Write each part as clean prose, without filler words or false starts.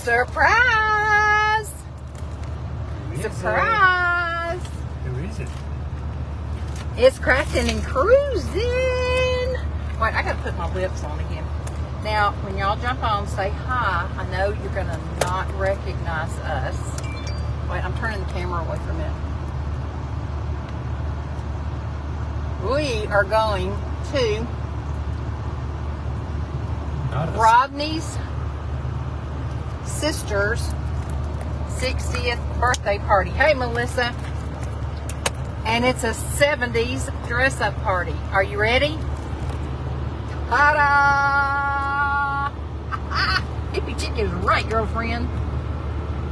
Surprise! Surprise! Who is it? It's cracking and cruising. Wait, I gotta put my lips on again. Now, when y'all jump on, say hi. I know you're gonna not recognize us. Wait, I'm turning the camera away for a minute. We are going to Rodney's sister's 60th birthday party. Hey, Melissa. And it's a 70s dress-up party. Are you ready? Ta-da! Hippie chick is right, girlfriend.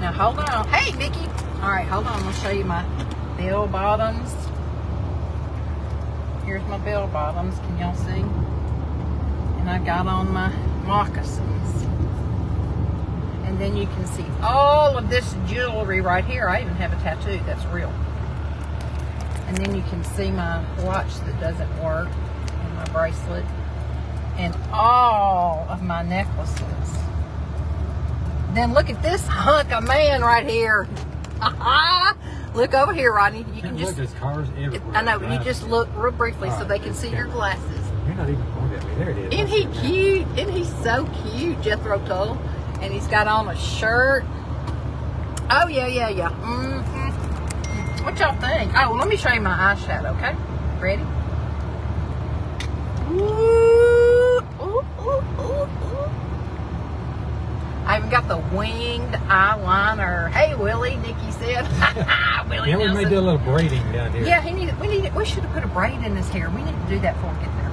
Now, hold on. Hey, Vicky. All right, hold on. I'll show you my bell bottoms. Here's my bell bottoms. Can y'all see? And I got on my moccasins. And then you can see all of this jewelry right here. I even have a tattoo that's real. And then you can see my watch that doesn't work and my bracelet and all of my necklaces. Then look at this hunk of man right here. Look over here, Rodney. You can just look, there's cars everywhere. I know. You just look real briefly so they can see your glasses. You're not even pointing at me. There it is. Isn't he cute? Isn't he so cute, Jethro Tull? And he's got on a shirt. Oh, yeah. Mm-hmm. What y'all think? Oh, let me show you my eyeshadow, okay? Ready? Ooh. I even got the winged eyeliner. Hey, Willie, Nikki said. Willie yeah, we may do a little braiding down here. Yeah, we should have put a braid in his hair. We need to do that before we get there.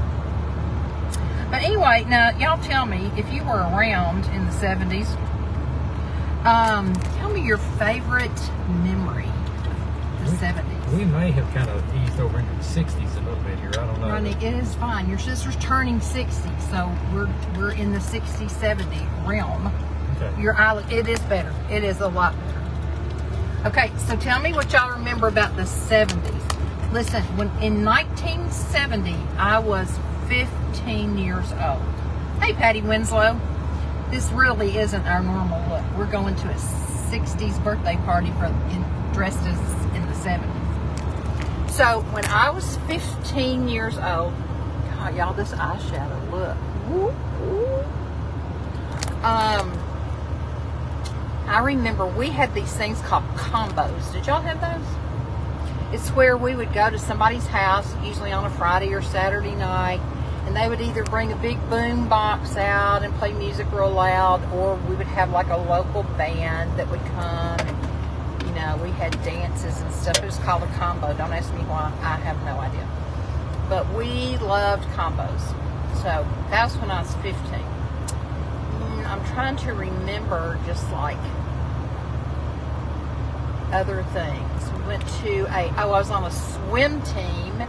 But anyway, now y'all tell me if you were around in the 70s. Tell me your favorite memory of the 70s. We may have kind of eased over into the 60s a little bit here. I don't know. Ronnie, it is fine. Your sister's turning 60, so we're in the 60, 70 realm. Okay. It is better. It is a lot better. Okay, so tell me what y'all remember about the 70s. Listen, in 1970, I was 15 years old. Hey, Patty Winslow. This really isn't our normal look. We're going to a 60s birthday party dressed as in the 70s. So when I was 15 years old, God, y'all, this eyeshadow look. Woo, woo. I remember we had these things called combos. Did y'all have those? It's where we would go to somebody's house, usually on a Friday or Saturday night, and they would either bring a big boom box out and play music real loud, or we would have like a local band that would come, and we had dances and stuff. It was called a combo. Don't ask me why. I have no idea. But we loved combos. So that was when I was 15. I'm trying to remember just like other things. We went to I was on a swim team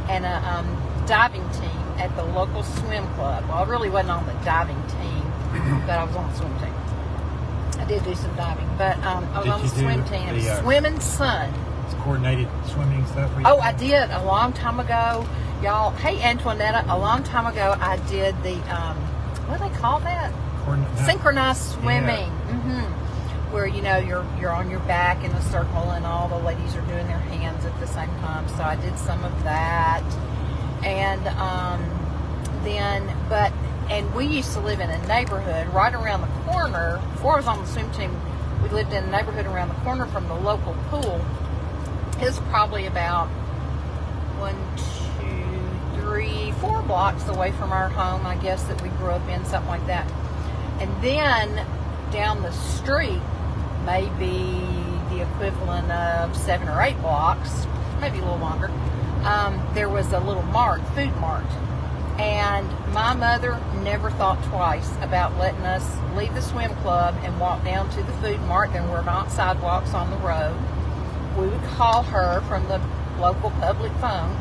and a diving team at the local swim club. Well, I really wasn't on the diving team, but I was on the swim team. I did do some diving, but I was on the swim team. It was Swim and Sun. It's coordinated swimming stuff. Oh, I did a long time ago, y'all. Hey, Antoinetta, a long time ago, I did the what do they call that? Synchronized swimming. Yeah. Mm-hmm. Where you're on your back in a circle, and all the ladies are doing their hands at the same time. So I did some of that, and and we used to live in a neighborhood right around the corner. Before I was on the swim team, we lived in a neighborhood around the corner from the local pool. It's probably about 1, 2, 3, 4 blocks away from our home, I guess, that we grew up in, something like that. And then down the street, maybe the equivalent of 7 or 8 blocks, maybe a little longer, there was a little food mart. And my mother never thought twice about letting us leave the swim club and walk down to the food mart. There were not sidewalks on the road. We would call her from the local public phone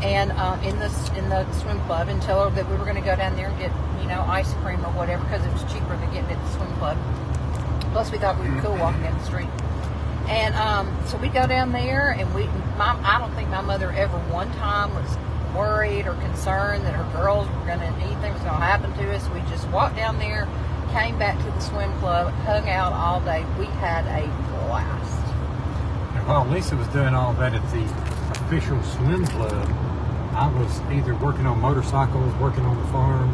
and in the swim club and tell her that we were going to go down there and get ice cream or whatever, because it was cheaper than getting at the swim club. Plus we thought we were cool walking down the street. And so we'd go down there, and I don't think my mother ever one time was worried or concerned that her girls were anything was going to happen to us. We just walked down there, came back to the swim club, hung out all day. We had a blast. And while Lisa was doing all that at the official swim club, I was either working on motorcycles, working on the farm,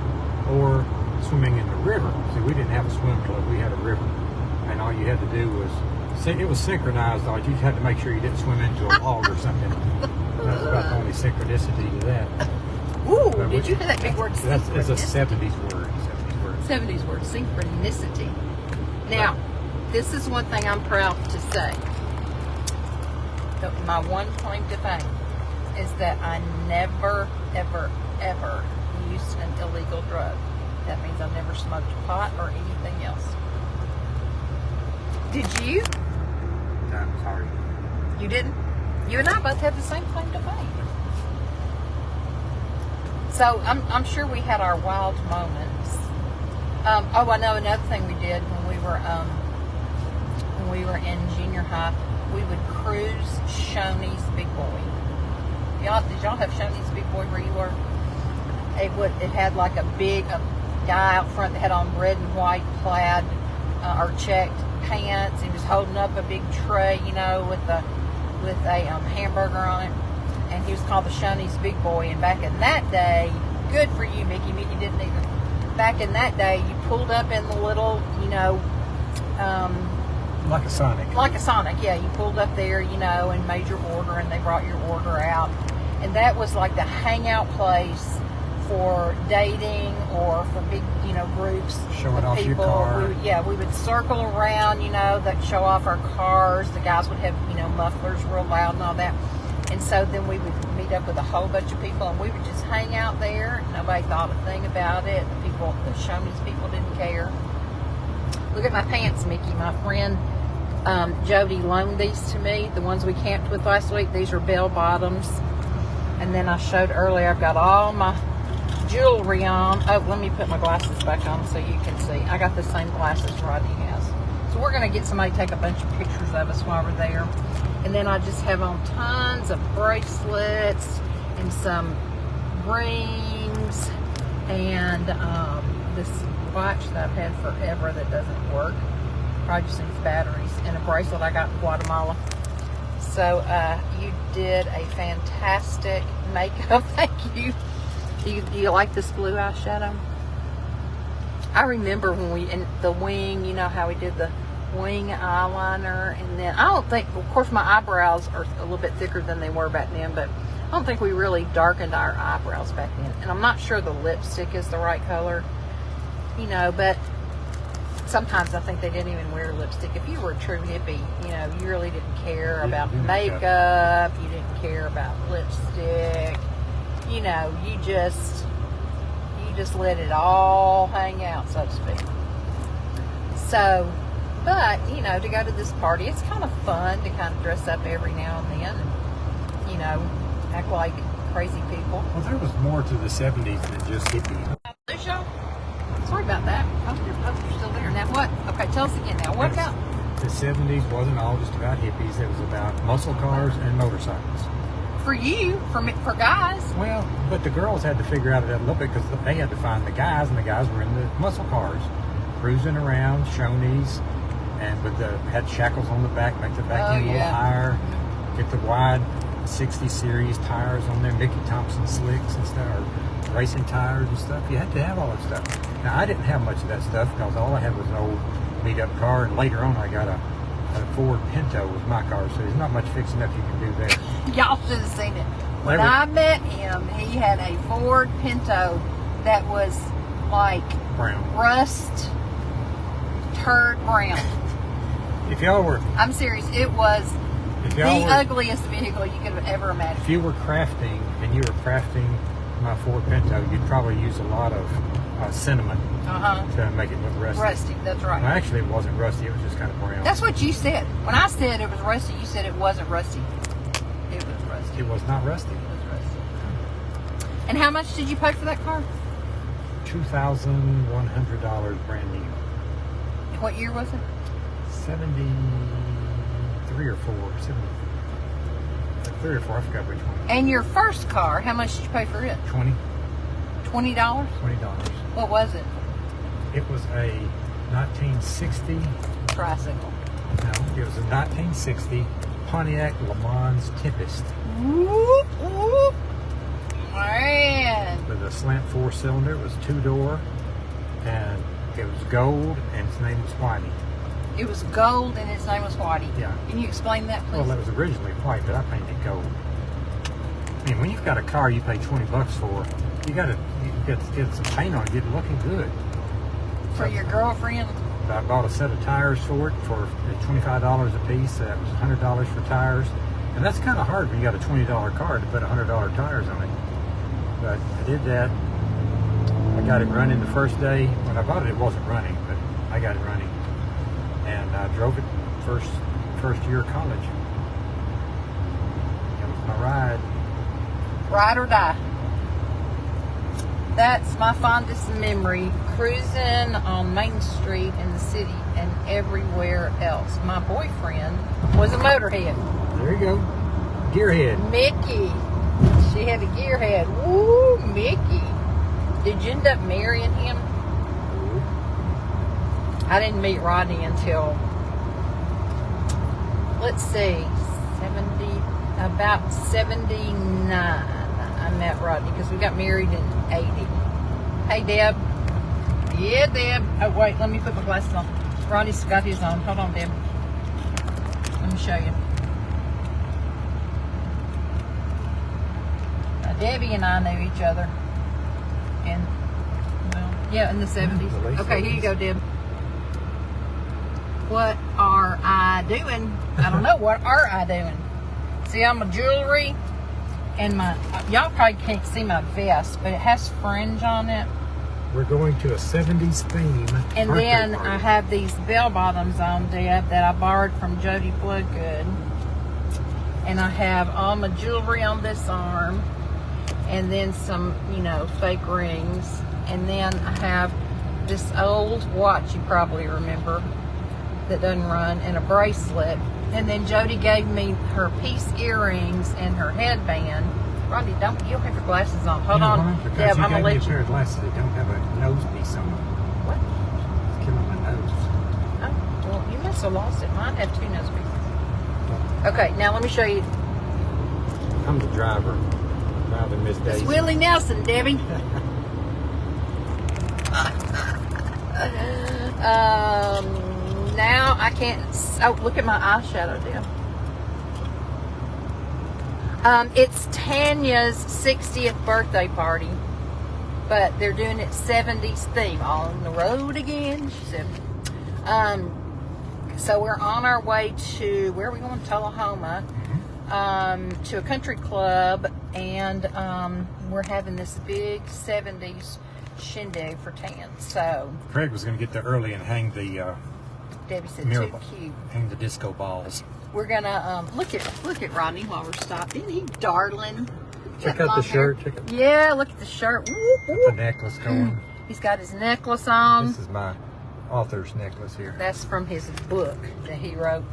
or swimming in the river. See, we didn't have a swim club, we had a river. And all you had to do was, it was synchronized, all you had to make sure you didn't swim into a log or something. That's about the only synchronicity to that. Ooh, But did you hear that big word? It's a 70s word. 70s word, synchronicity. Now, this is one thing I'm proud to say. My one claim to fame is that I never, ever, ever used an illegal drug. That means I never smoked pot or anything else. Did you? No, I'm sorry. You didn't? You and I both have the same claim to fame. So I'm sure we had our wild moments. Oh, I know another thing we did when we were in junior high. We would cruise Shoney's Big Boy. Did y'all have Shoney's Big Boy where you were? It had like a big guy out front that had on red and white plaid or checked pants. He was holding up a big tray, with a hamburger on it, and he was called the Shoney's Big Boy. And back in that day, good for you, Mickey. Mickey didn't either. Back in that day, you pulled up in the little, Like a Sonic. like a Sonic, yeah. You pulled up there, and made your order, and they brought your order out. And that was like the hangout place for dating or for big, groups Showing of off your people. car. We would circle around, that show off our cars. The guys would have, mufflers real loud and all that. And so then we would meet up with a whole bunch of people, and we would just hang out there. Nobody thought a thing about it. The Shoney's people didn't care. Look at my pants, Mickey. My friend Jody loaned these to me, the ones we camped with last week. These are bell bottoms. And then I showed earlier, I've got all my jewelry on. Oh, let me put my glasses back on so you can see. I got the same glasses Rodney has. So we're going to get somebody to take a bunch of pictures of us while we're there. And then I just have on tons of bracelets and some rings and this watch that I've had forever that doesn't work. Probably just needs batteries, and a bracelet I got in Guatemala. So you did a fantastic makeup. Thank you. Do you like this blue eyeshadow? I remember when we, in the wing, how we did the wing eyeliner, and then I don't think, of course my eyebrows are a little bit thicker than they were back then, but I don't think we really darkened our eyebrows back then. And I'm not sure the lipstick is the right color, but sometimes I think they didn't even wear lipstick. If you were a true hippie, you really didn't care about makeup, you didn't care about lipstick, you just let it all hang out, so to speak. So, but, to go to this party, it's kind of fun to kind of dress up every now and then and, act like crazy people. Well, there was more to the 70s than just hippie. Show? Sorry about that. I hope you're still there. Now what? Okay, tell us again now. What about? The 70s wasn't all just about hippies. It was about muscle cars and motorcycles. For you, for guys. Well, but the girls had to figure out that a little bit because they had to find the guys, and the guys were in the muscle cars, cruising around, Shoney's, and had shackles on the back, make the back end a little higher, get the wide 60 series tires on there, Mickey Thompson slicks and stuff, or racing tires and stuff. You had to have all that stuff. Now, I didn't have much of that stuff because all I had was an old beat-up car, and later on I got a Ford Pinto was my car, so there's not much fixing up you can do there. Y'all should have seen it. When I met him, he had a Ford Pinto that was like brown, rust, turd brown. If y'all were... I'm serious. It was the ugliest vehicle you could have ever imagined. If you were crafting, and you were crafting my Ford Pinto, you'd probably use a lot of cinnamon to make it look rusty. Rusty, that's right. Well, actually, it wasn't rusty. It was just kind of brown. That's what you said. When I said it was rusty, you said it wasn't rusty. It was rusty. It was not rusty. It was rusty. And how much did you pay for that car? $2,100 brand new. What year was it? 73 or 4. 73 or 4. I forgot which one. And your first car, how much did you pay for it? $20. $20? $20. What was it? It was a 1960. Tricycle. No, it was a 1960 Pontiac Le Mans Tempest Whoop, whoop. Man. with a slant 4-cylinder. It was 2-door, and it was gold, and its name was Whitey. It was gold and its name was Whitey. Yeah. Can you explain that, please? Well, it was originally white, but I painted it gold. I mean, when you've got a car you pay $20 for, you got to get some paint on it, get it looking good. For your girlfriend? I bought a set of tires for it for $25 a piece. That was $100 for tires. And that's kind of hard when you got a $20 car to put $100 tires on it. But I did that. I got it running the first day. When I bought it, it wasn't running, but I got it running. And I drove it first year of college. That was my ride. Ride or die. That's my fondest memory, cruising on Main Street in the city and everywhere else. My boyfriend was a motorhead. There you go. Gearhead. Mickey. She had a gearhead. Woo, Mickey. Did you end up marrying him? I didn't meet Rodney until, let's see, about 79. I met Rodney because we got married in 80. Hey, Deb. Yeah, Deb. Oh, wait, let me put my glasses on. Rodney's got his on. Hold on, Deb. Let me show you. Now, Debbie and I knew each other in, well, yeah, in the 70s. Okay, here you go, Deb. What are I doing? I don't know. What are I doing? See, I'm a jewelry. And y'all probably can't see my vest, but it has fringe on it. We're going to a 70s theme. And then I have these bell bottoms on, Deb, that I borrowed from Jody Bloodgood. And I have all my jewelry on this arm. And then some, fake rings. And then I have this old watch you probably remember that doesn't run, and a bracelet. And then Jody gave me her piece earrings and her headband. Rodney, you don't have your glasses on. Hold on. Because Deb, you I'm gave going to me a let pair you. of glasses that don't have a nose piece on them. What? It's killing my nose. Oh, well, you must have lost it. Mine have 2 nose pieces. Okay, now let me show you. I'm the driver, driving Miss It's Daisy. Willie Nelson, Debbie. Now I can't. Oh, look at my eyeshadow, Deb. It's Tanya's 60th birthday party, but they're doing it 70s theme. On the road again, she said. So we're on our way to, where are we going? Tullahoma, to a country club, and we're having this big 70s shindig for Tan. So Craig was going to get there early and hang the Debbie said, mirror, too cute. hang the disco balls. We're gonna look at Rodney while we're stopped. Isn't he darling? Check Got out the long hair. shirt. Check out Yeah, look at the shirt. Whoop, the whoop. necklace going. He's got his necklace on. This is my author's necklace here. That's from his book that he wrote.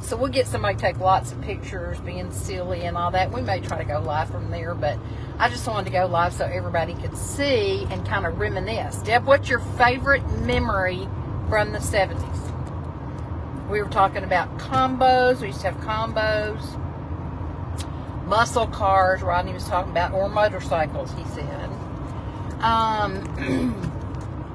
So we'll get somebody to take lots of pictures, being silly and all that. We may try to go live from there, but I just wanted to go live so everybody could see and kind of reminisce. Deb, what's your favorite memory from the 70s? We were talking about combos. We used to have combos. Muscle cars, Rodney was talking about, or motorcycles, he said.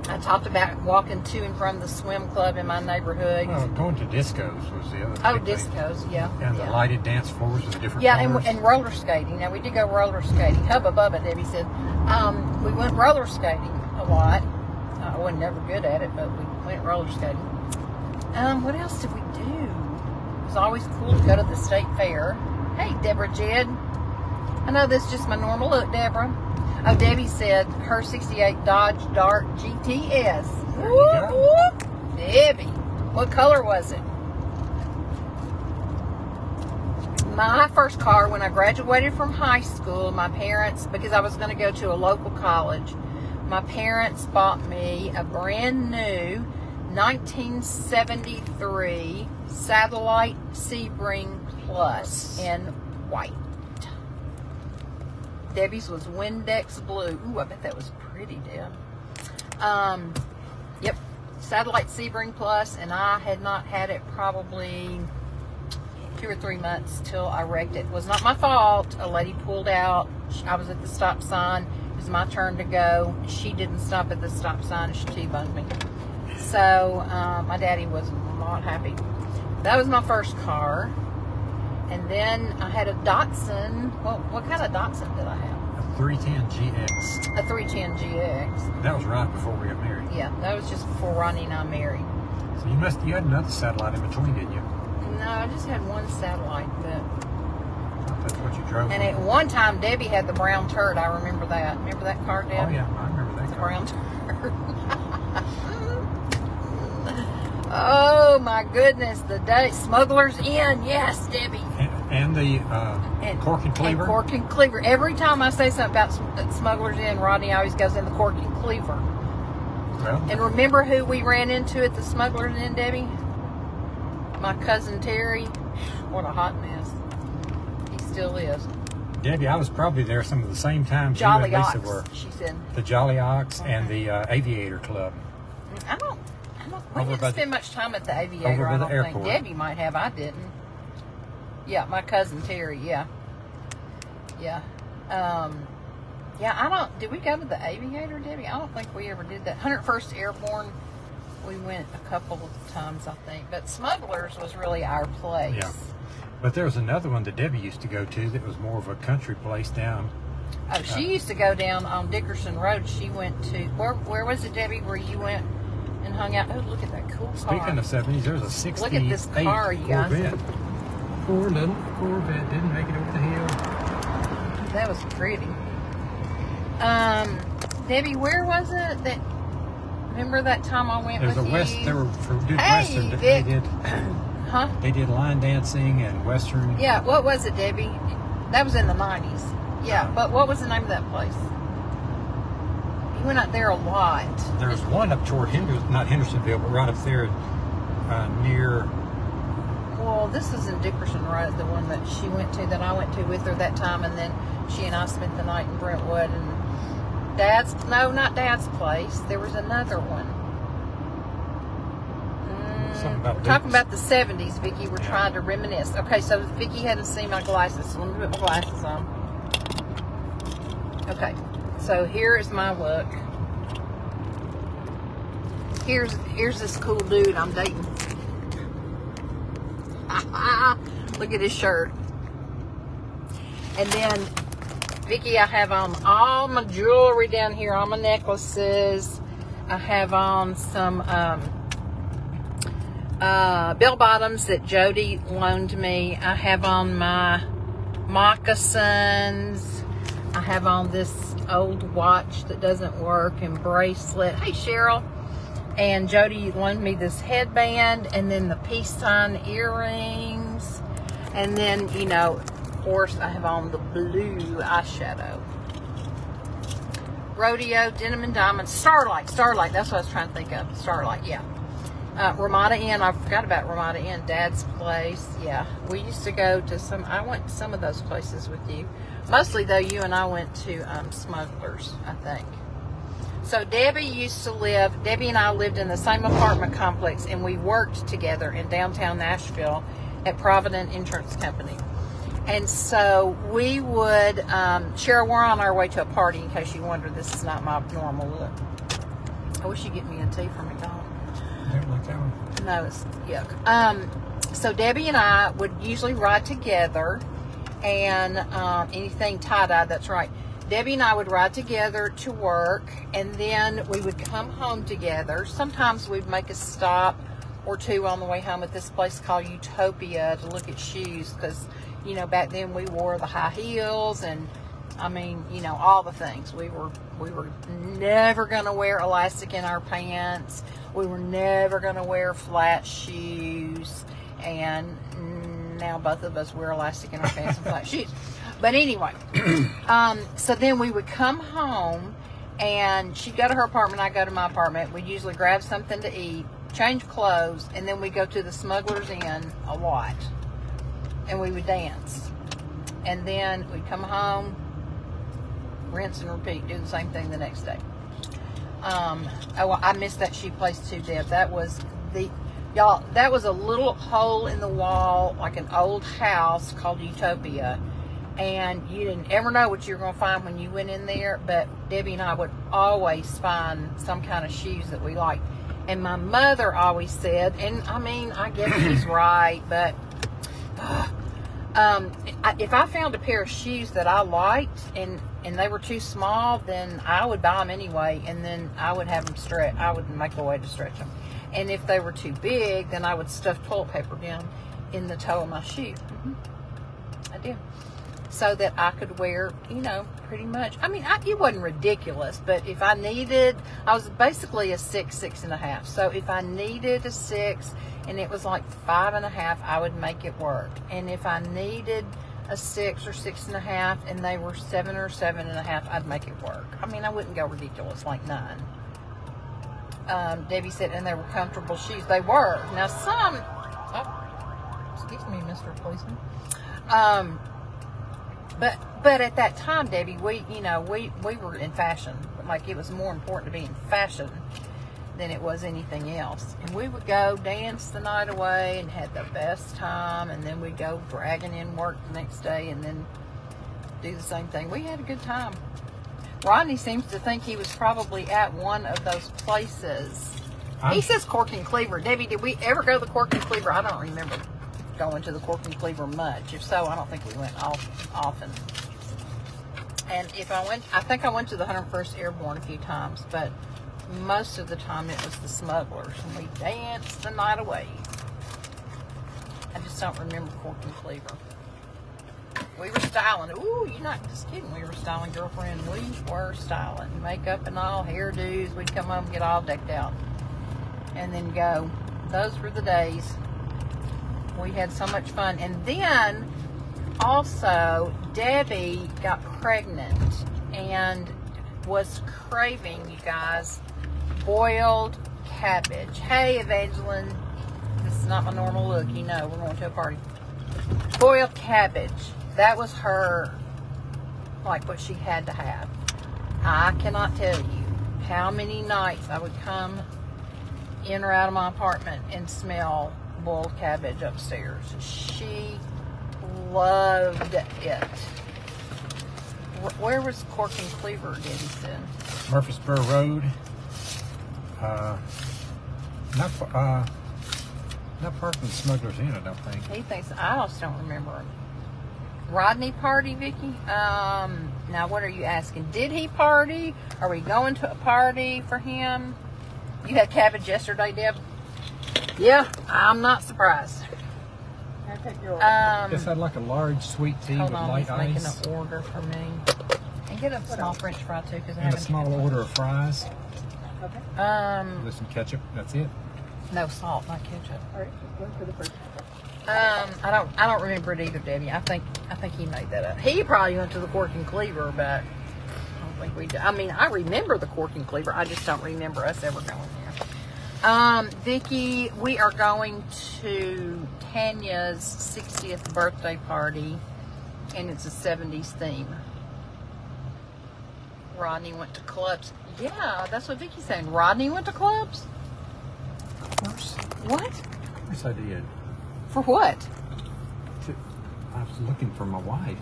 I talked about walking to and from the swim club in my neighborhood. Well, going to discos was the other Oh, big thing. discos, yeah. And yeah. the lighted dance floors with different Yeah, colors. and roller skating. Now, we did go roller skating. Hubba Bubba, Debbie said. We went roller skating a lot. I wasn't never good at it, but we went roller skating. What else did we do? It was always cool to go to the state fair. Hey, Deborah Jed. I know this is just my normal look, Deborah. Oh, Debbie said her 68 Dodge Dart GTS. There you go. Whoop. Debbie. What color was it? My first car when I graduated from high school, my parents, because I was going to go to a local college, my parents bought me a brand new 1973 Satellite Sebring Plus in white. Debbie's was Windex blue. Ooh, I bet that was pretty, Deb. Yep. Satellite Sebring Plus, and I had not had it probably 2 or 3 months till I wrecked it. It was not my fault. A lady pulled out. I was at the stop sign. It was my turn to go. She didn't stop at the stop sign. She T-boned me. So my daddy was not happy. That was my first car. And then I had a Datsun. Well, what kind of Datsun did I have? A 310 GX. A 310 GX. That was right before we got married. Yeah, that was just before Ronnie and I married. So you had another satellite in between, didn't you? No, I just had one Satellite, but... That's what you drove. And at one time, Debbie had the brown turd. I remember that. Remember that car, Deb? Oh yeah, I remember that The car. brown turd. Oh my goodness, the day Smuggler's Inn. Yes, Debbie. And the cork and cleaver. And cork and cleaver. Every time I say something about Smuggler's Inn, Rodney always goes in the cork and cleaver. Well, And remember who we ran into at the Smuggler's Inn, Debbie? My cousin Terry. What a hot mess. He still is. Debbie, I was probably there some of the same times Jolly you and Lisa Ox, were. she said. The Jolly Ox and the Aviator Club. I don't we Over didn't by the- spend much time at the Aviator. over by I the don't think airport. Debbie might have. I didn't. Yeah, my cousin Terry. Yeah. Yeah. I don't. Did we go to the Aviator, Debbie? I don't think we ever did that. 101st Airborne. We went a couple of times, I think. But Smugglers was really our place. Yeah. But there was another one that Debbie used to go to that was more of a country place down. Oh, she used to go down on Dickerson Road. She went to where was it, Debbie? Where you went and hung out? Oh, look at that cool car. Speaking of 70s, there's a 68 Look at this car, you guys. Corvette. Poor little Corvette didn't make it over the hill. That was pretty. Debbie, where was it that? Remember that time I went There's with a you? West. They were from did Hey, Western. They Vic. did. Huh? They did line dancing and Western. Yeah. What was it, Debbie? That was in the 90s. Yeah. But what was the name of that place? You went up there a lot. There's one up toward not Hendersonville, but right up there near. Well, this is in Dickerson Road, the one that she went to, that I went to with her that time, and then she and I spent the night in Brentwood. And not Dad's place. There was another one. Something about We're talking Vic's. about the 70s, Vicki. We're trying to reminisce. Okay, so Vicki hadn't seen my glasses, so let me put my glasses on. Okay, so here is my look. Here's this cool dude I'm dating. Look at his shirt. And then, Vicki, I have on all my jewelry down here, all my necklaces. I have on some bell bottoms that Jody loaned me. I have on my moccasins. I have on this old watch that doesn't work and bracelet. Hey, Cheryl. And Jody loaned me this headband and then the peace sign earrings. And then, you know, of course, I have on the blue eyeshadow. Rodeo, Denim and Diamonds, Starlight, that's what I was trying to think of. Starlight, yeah. Ramada Inn, I forgot about Ramada Inn, Dad's place. Yeah, we used to go to I went to some of those places with you. Mostly, though, you and I went to Smugglers, I think. So Debbie and I lived in the same apartment complex, and we worked together in downtown Nashville at Provident Insurance Company. And so we would, Cheryl, we're on our way to a party, in case you wonder. This is not my normal look. I wish you'd get me a tea from McDonald's. Don't like that one. No, it's yuck. So Debbie and I would usually ride together, and anything tie-dye, that's right. Debbie and I would ride together to work, and then we would come home together. Sometimes we'd make a stop or two on the way home at this place called Utopia to look at shoes, because, you know, back then we wore the high heels and, I mean, you know, all the things. We were never going to wear elastic in our pants. We were never going to wear flat shoes. And now both of us wear elastic in our pants and flat shoes. But anyway, so then we would come home, and she'd go to her apartment, I'd go to my apartment. We'd usually grab something to eat, change clothes, and then we'd go to the Smugglers Inn a lot. And we would dance. And then we'd come home, rinse and repeat, do the same thing the next day. Oh, I missed that shoe place too, Deb. That was that was a little hole in the wall, like an old house called Utopia. And you didn't ever know what you were going to find when you went in there. But Debbie and I would always find some kind of shoes that we liked. And my mother always said, and I mean, I guess she's right, but if I found a pair of shoes that I liked and they were too small, then I would buy them anyway, and then I would have them stretch. I would make a way to stretch them. And if they were too big, then I would stuff toilet paper down in the toe of my shoe. I did. So that I could wear, you know, pretty much. I mean, it wasn't ridiculous, but if I needed, I was basically a 6.5. So if I needed a 6 and it was like 5.5, I would make it work. And if I needed a 6 or 6.5 and they were 7 or 7.5, I'd make it work. I mean, I wouldn't go ridiculous like 9. Debbie said, and they were comfortable shoes. They were. Now some, excuse me, Mr. Policeman. But at that time, Debbie, we were in fashion. Like, it was more important to be in fashion than it was anything else. And we would go dance the night away and had the best time, and then we'd go dragging in work the next day and then do the same thing. We had a good time. Rodney seems to think he was probably at one of those places. He says Cork and Cleaver. Debbie, did we ever go to the Cork and Cleaver? I don't remember going to the Cork and Cleaver much. If so, I don't think we went often. And if I went, I think I went to the 101st Airborne a few times, but most of the time it was the Smugglers, and we danced the night away. I just don't remember Cork and Cleaver. We were styling. Ooh, you're not just kidding. We were styling, girlfriend. We were styling. Makeup and all, hairdos. We'd come home and get all decked out. And then go. Those were the days. We had so much fun. And then, also, Debbie got pregnant and was craving, you guys, boiled cabbage. Hey, Evangeline. This is not my normal look. You know, we're going to a party. Boiled cabbage. That was her, like, what she had to have. I cannot tell you how many nights I would come in or out of my apartment and smell boiled cabbage upstairs. She loved it. Where was Cork and Cleaver, Debbie said? Murfreesboro Road. Not far from the Smugglers Inn, I don't think. He thinks, I also don't remember. Rodney party, Vicky? Now what are you asking? Did he party? Are we going to a party for him? You had cabbage yesterday, Deb? Yeah, I'm not surprised. Yes, I'd like a large sweet tea with light ice. Making an order for me. And get a small French fry too, because I haven't. And a small order of fries. Okay. With some ketchup. That's it. No salt, not ketchup. All right, one for the first. I don't remember it either, Debbie. I think he made that up. He probably went to the Cork and Cleaver, but I don't think we did. I mean, I remember the Cork and Cleaver. I just don't remember us ever going there. Vicky, we are going to Tanya's 60th birthday party, and it's a 70s theme. Rodney went to clubs. Yeah, that's what Vicky's saying. Rodney went to clubs? Of course. What? Of course I did. For what? I was looking for my wife.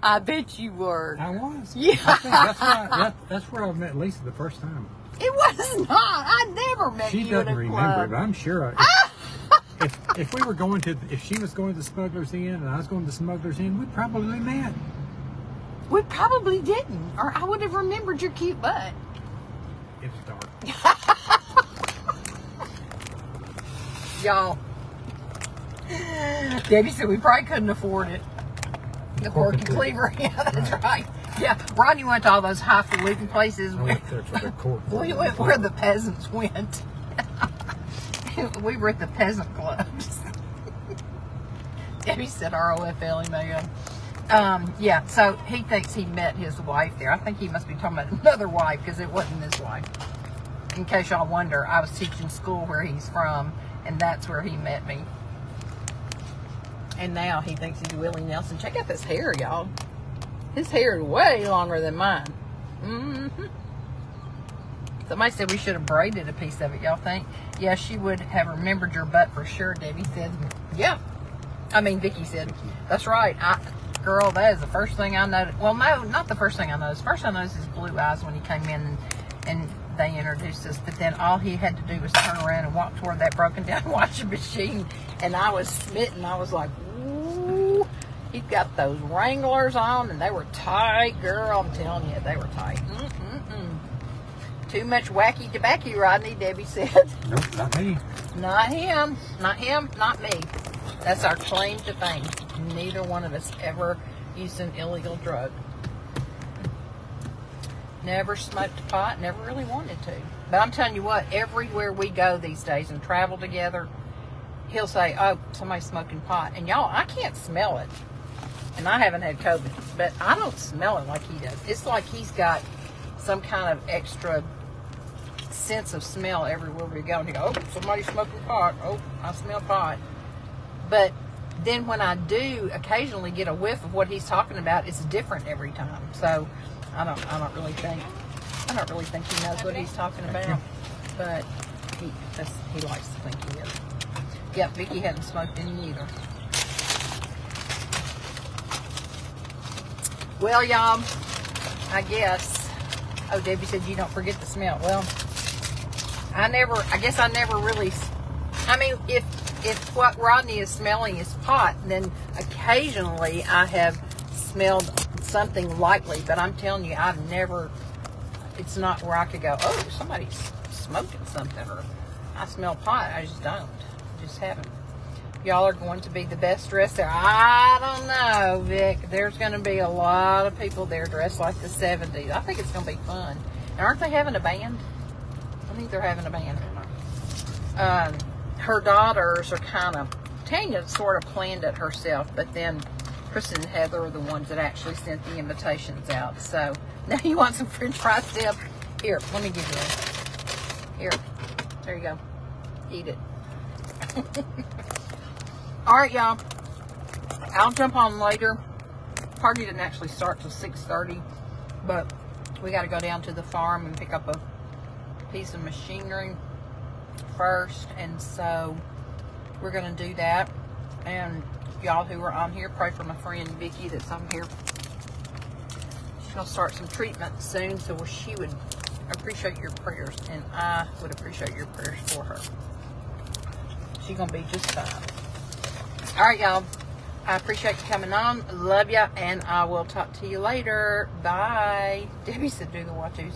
I bet you were. I was. Yeah. I think that's where I met Lisa the first time. It was not. I never met She you doesn't at a remember club. it, but I'm sure. If we were going to, if she was going to the Smugglers Inn and I was going to the Smugglers Inn, we'd probably met. We probably didn't, or I would have remembered your cute butt. It was dark. Y'all. Debbie said we probably couldn't afford it. The Cork and Cleaver. Yeah, that's right. Yeah, Rodney went to all those highfalutin places. I went there for the Cork. We went where the peasants went. We were at the peasant clubs. Debbie said ROFL, yeah, so he thinks he met his wife there. I think he must be talking about another wife because it wasn't his wife. In case y'all wonder, I was teaching school where he's from, and that's where he met me. And now he thinks he's Willie Nelson. Check out this hair, y'all. His hair is way longer than mine. Mm-hmm. Somebody said we should have braided a piece of it. Y'all think? Yeah, she would have remembered your butt for sure, Debbie said. Yeah. I mean, Vicky said. That's right. Girl, that is the first thing I noticed. Well, no, not the first thing I noticed. First I noticed his blue eyes when he came in and they introduced us. But then all he had to do was turn around and walk toward that broken down washing machine. And I was smitten. I was like, ooh. He got those Wranglers on and they were tight, girl. I'm telling you, they were tight. Too much wacky tobacco, Rodney, Debbie said. Nope, not me. Not him. Not him, not me. That's our claim to fame. Neither one of us ever used an illegal drug. Never smoked pot, never really wanted to. But I'm telling you what, everywhere we go these days and travel together, he'll say, oh, somebody's smoking pot. And y'all, I can't smell it. And I haven't had COVID, but I don't smell it like he does. It's like he's got some kind of extra sense of smell everywhere we go. And he goes, oh, somebody's smoking pot. Oh, I smell pot. But then when I do occasionally get a whiff of what he's talking about, it's different every time. So I don't really think he knows what he's talking about. But he likes to think he is. Yep, Vicky hadn't smoked any either. Well, y'all, I guess. Oh, Debbie said you don't forget the smell. Well, I guess I never really. I mean, if what Rodney is smelling is pot, then occasionally I have smelled something lightly. But I'm telling you, I've never. It's not where I could go, oh, somebody's smoking something, or I smell pot. I just don't. Just haven't. Y'all are going to be the best dressed there. I don't know, Vic. There's going to be a lot of people there dressed like the 70s. I think it's going to be fun. And aren't they having a band? I think they're having a band. Her daughters are kind of, Tanya sort of planned it herself, but then Kristen and Heather are the ones that actually sent the invitations out. So now you want some French fries dip? Here, let me give you one. Here, there you go. Eat it. All right, y'all. I'll jump on later. Party didn't actually start till 6:30, but we got to go down to the farm and pick up a piece of machinery first, and so we're going to do that. And y'all who are on here, pray for my friend Vicky that's on here. She's going to start some treatment soon, so she would appreciate your prayers, and I would appreciate your prayers for her. She's going to be just fine. All right, y'all. I appreciate you coming on. Love ya, and I will talk to you later. Bye. Debbie said do the what-tos.